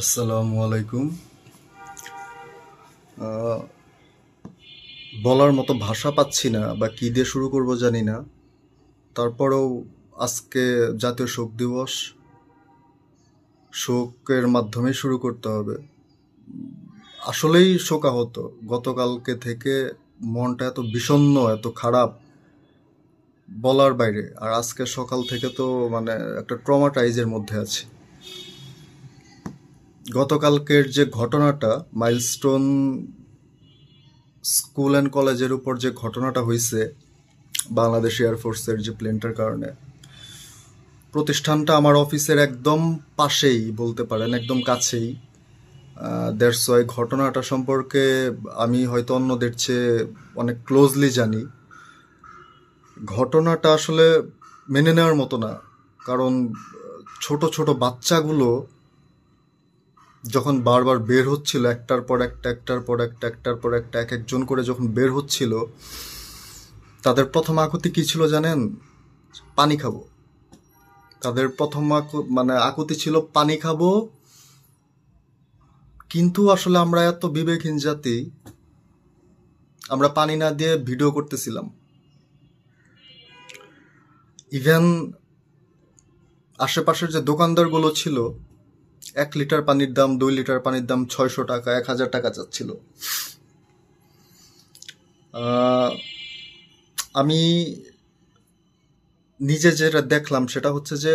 আসসালামু আলাইকুম। আহ, বলার মতো ভাষা পাচ্ছি না বা কি দিয়ে শুরু করব জানি না। তারপরেও আজকে জাতীয় শোক দিবস, শোকের মাধ্যমে শুরু করতে হবে। আসলেই শোকাহত। গতকালকে থেকে মনটা এত বিষণ্ণ, এত খারাপ, বলার বাইরে। আর আজকে সকাল থেকে তো মানে একটা ট্রমাটাইজের মধ্যে আছি। গতকালকের যে ঘটনাটা, মাইলস্টোন স্কুল অ্যান্ড কলেজের উপর যে ঘটনাটা হয়েছে বাংলাদেশ এয়ারফোর্সের যে প্লেনটার কারণে, প্রতিষ্ঠানটা আমার অফিসের একদম পাশেই বলতে পারেন, একদম কাছেই। দ্যাটস ওয়াই ঘটনাটা সম্পর্কে আমি হয়তো অন্যদের চেয়ে অনেক ক্লোজলি জানি। ঘটনাটা আসলে মেনে নেওয়ার মতো না। কারণ ছোট ছোট বাচ্চাগুলো যখন বারবার বের হচ্ছিল, একটার পর একটা, একটার পর একটা, একটার পর একটা, এক একজন করে যখন বের হচ্ছিল, তাদের প্রথম আকুতি কি ছিল জানেন? পানি খাবো। তাদের প্রথম মানে আকুতি ছিল পানি খাবো। কিন্তু আসলে আমরা এত বিবেকহীন জাতি, আমরা পানি না দিয়ে ভিডিও করতেছিলাম। ইভেন আশেপাশের যে দোকানদারগুলো ছিল, 1 লিটার পানির দাম, 2 লিটার পানির দাম 600 টাকা, 1000 টাকা চাচ্ছিল। আহ, আমি নিজে যেটা দেখলাম সেটা হচ্ছে যে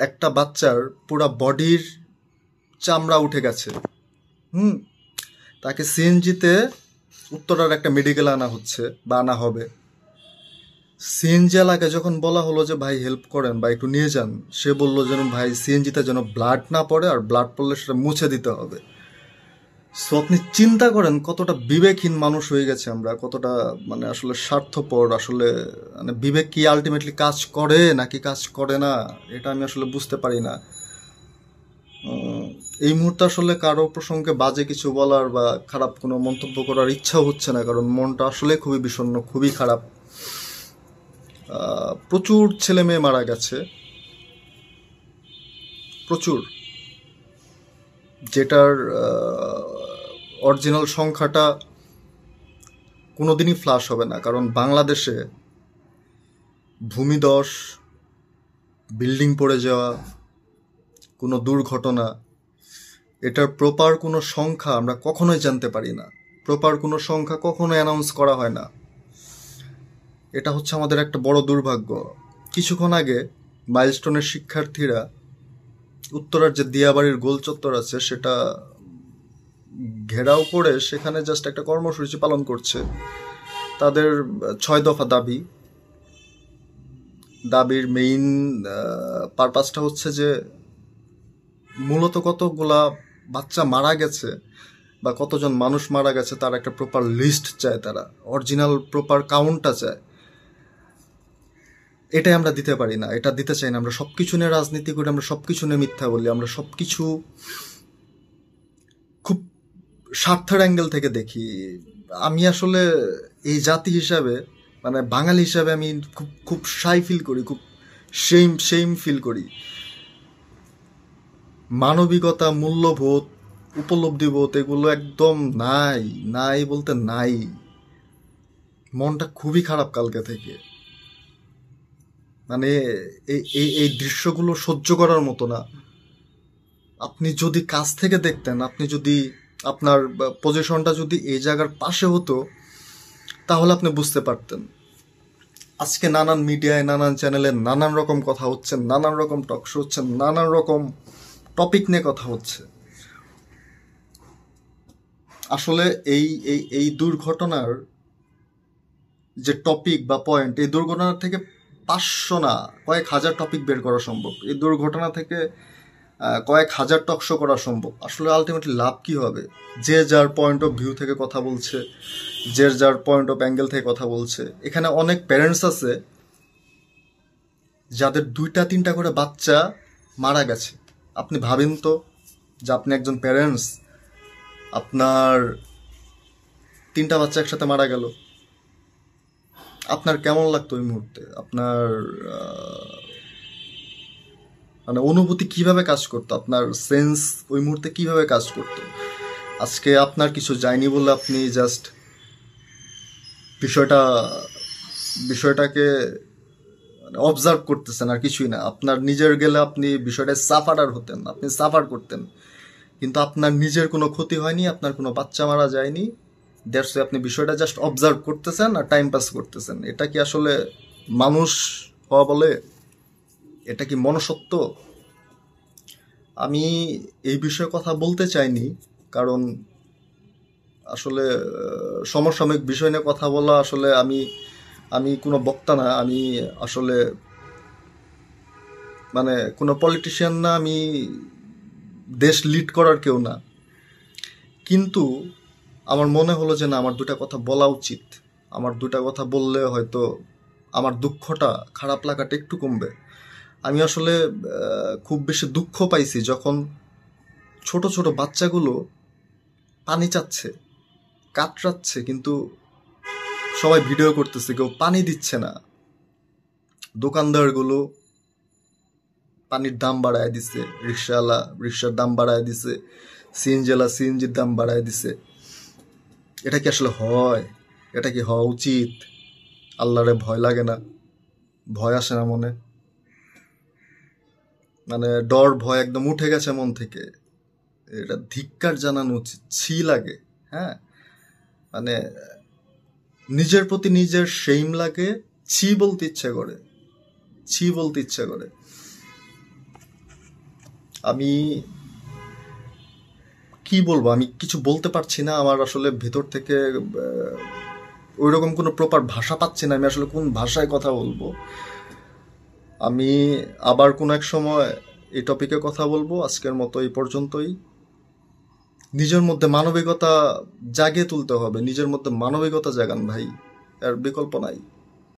একটা বাচ্চার পুরা বডির চামড়া উঠে গেছে। হুম। তাকে সিএনজিতে উত্তরার একটা মেডিকেল আনা হচ্ছে বা আনা হবে। সিএনজি এলাকায় যখন বলা হলো যে ভাই হেল্প করেন বা একটু নিয়ে যান, সে বলল যেন ভাই সিএনজিতে যেন ব্লাড না পড়ে, আর ব্লাড পড়লে সেটা মুছে দিতে হবে। সো আপনি চিন্তা করেন কতটা বিবেকহীন মানুষ হয়ে গেছে আমরা, কতটা মানে আসলে স্বার্থপর। আসলে মানে বিবেক কি আলটিমেটলি কাজ করে নাকি কাজ করে না, এটা আমি আসলে বুঝতে পারি না। উম, এই মুহূর্তে আসলে কারো প্রসঙ্গে বাজে কিছু বলার বা খারাপ কোনো মন্তব্য করার ইচ্ছাও হচ্ছে না, কারণ মনটা আসলে খুবই বিষণ্ণ, খুবই খারাপ। প্রচুর ছেলে মেয়ে মারা গেছে, প্রচুর। যেটার অরিজিনাল সংখ্যাটা কোনোদিনই ফ্লাশ হবে না, কারণ বাংলাদেশে ভূমিধস, বিল্ডিং পড়ে যাওয়া, কোনো দুর্ঘটনা, এটার প্রপার কোনো সংখ্যা আমরা কখনোই জানতে পারি না। প্রপার কোনো সংখ্যা কখনো অ্যানাউন্স করা হয় না। এটা হচ্ছে আমাদের একটা বড় দুর্ভাগ্য। কিছুক্ষণ আগে মাইলস্টোনের শিক্ষার্থীরা উত্তরার যে দিয়াবাড়ির গোল চত্বর আছে সেটা ঘেরাও করে সেখানে জাস্ট একটা কর্মসূচি পালন করছে। তাদের 6 দফা দাবি। দাবির মেইন পারপাসটা হচ্ছে যে মূলত কতগুলা বাচ্চা মারা গেছে বা কতজন মানুষ মারা গেছে তার একটা প্রপার লিস্ট চায়, তারা অরিজিনাল প্রপার কাউন্টটা চায়। এটাই আমরা দিতে পারি না, এটা দিতে চাই না। আমরা সবকিছু নিয়ে রাজনীতি করি, আমরা সবকিছু নিয়ে মিথ্যা বলি, আমরা সবকিছু খুব স্বার্থের অ্যাঙ্গেল থেকে দেখি। আমি আসলে এই জাতি হিসাবে, মানে বাঙালি হিসাবে আমি খুব খুব শাই ফিল করি, খুব শেম ফিল করি। মানবিকতা, মূল্যবোধ, উপলব্ধিবোধ এগুলো একদম নাই। নাই বলতে নাই। মনটা খুবই খারাপ কালকে থেকে। মানে এই এই এই দৃশ্যগুলো সহ্য করার মতো না। আপনি যদি কাছ থেকে দেখতেন, আপনি যদি আপনার পজিশনটা যদি এই জায়গার পাশে হতো, তাহলে আপনি বুঝতে পারতেন। আজকে নানান মিডিয়ায়, নানান চ্যানেলে নানান রকম কথা হচ্ছে, নানান রকম টক শো হচ্ছে, নানান রকম টপিক নিয়ে কথা হচ্ছে। আসলে এই এই এই দুর্ঘটনার যে টপিক বা পয়েন্ট, এই দুর্ঘটনা থেকে 500 না, কয়েক হাজার টপিক বের করা সম্ভব। এই দুর্ঘটনা থেকে কয়েক হাজার টক শো করা সম্ভব। আসলে আলটিমেটলি লাভ কি হবে? যে যার পয়েন্ট অফ ভিউ থেকে কথা বলছে, যে যার পয়েন্ট অফ অ্যাঙ্গেল থেকে কথা বলছে। এখানে অনেক প্যারেন্টস আছে যাদের 2টা 3টা করে বাচ্চা মারা গেছে। আপনি ভাবেন তো, যে আপনি একজন প্যারেন্টস, আপনার 3টা বাচ্চা একসাথে মারা গেল, আপনার কেমন লাগতো ওই মুহূর্তে? আপনার মানে অনুভূতি কিভাবে কাজ করতো, আপনার সেন্স ওই মুহূর্তে কিভাবে কাজ করতো। আজকে আপনার কিছু যায়নি বলে আপনি জাস্ট বিষয়টা বিষয়টাকে অবজার্ভ করতেছেন, আর কিছুই না। আপনার নিজের গেলে আপনি বিষয়টা সাফারার হতেন, আপনি সাফার করতেন, কিন্তু আপনার নিজের কোনো ক্ষতি হয়নি, আপনার কোনো বাচ্চা মারা যায়নি। দ্যাটস আপনি বিষয়টা জাস্ট অবজার্ভ করতেছেন আর টাইম পাস করতেছেন। এটা কি আসলে মানুষ হওয়া বলে? এটা কি মনুষ্যত্ব? আমি এই বিষয়ে কথা বলতে চাইনি, কারণ আসলে সমসাময়িক বিষয় নিয়ে কথা বলা, আসলে আমি কোনো বক্তা না, আমি আসলে মানে কোনো পলিটিশিয়ান না, আমি দেশ লিড করার কেউ না। কিন্তু আমার মনে হলো যে না, আমার দুটা কথা বলা উচিত। আমার দুটা কথা বললে হয়তো আমার দুঃখটা, খারাপ লাগাটা একটু কমবে। আমি আসলে খুব বেশি দুঃখ পাইছি যখন ছোট ছোট বাচ্চাগুলো পানি চাচ্ছে, কাতরাচ্ছে, কিন্তু সবাই ভিডিও করতেছে, কেউ পানি দিচ্ছে না। দোকানদারগুলো পানির দাম বাড়ায় দিছে, রিক্সাওয়ালা রিক্সার দাম বাড়ায় দিছে, সিএনজিওয়ালা সিএনজির দাম বাড়ায় দিছে। এটা কি আসলে হয়? এটা কি হওয়া উচিত? আল্লাহরে ভয় লাগে না? ভয় আসে না মনে? মানে ডর ভয় একদম উঠে গেছে মন থেকে। এটা ধিক্কার জানানো উচিত, ছি লাগে। হ্যাঁ, মানে নিজের প্রতি নিজের শেম লাগে, ছি বলতে ইচ্ছে করে, ছি বলতে ইচ্ছে করে। আমি কি বলবো, আমি কিছু বলতে পারছি না। আমার আসলে ভেতর থেকে ওই রকম কোনো প্রপার ভাষা পাচ্ছি না, আমি আসলে কোন ভাষায় কথা বলবো। আমি আবার কোনো এক সময় এই টপিকে কথা বলবো। আজকের মতো এই পর্যন্তই। নিজের মধ্যে মানবিকতা জাগিয়ে তুলতে হবে, নিজের মধ্যে মানবিকতা জাগান ভাই, এর বিকল্প নাই।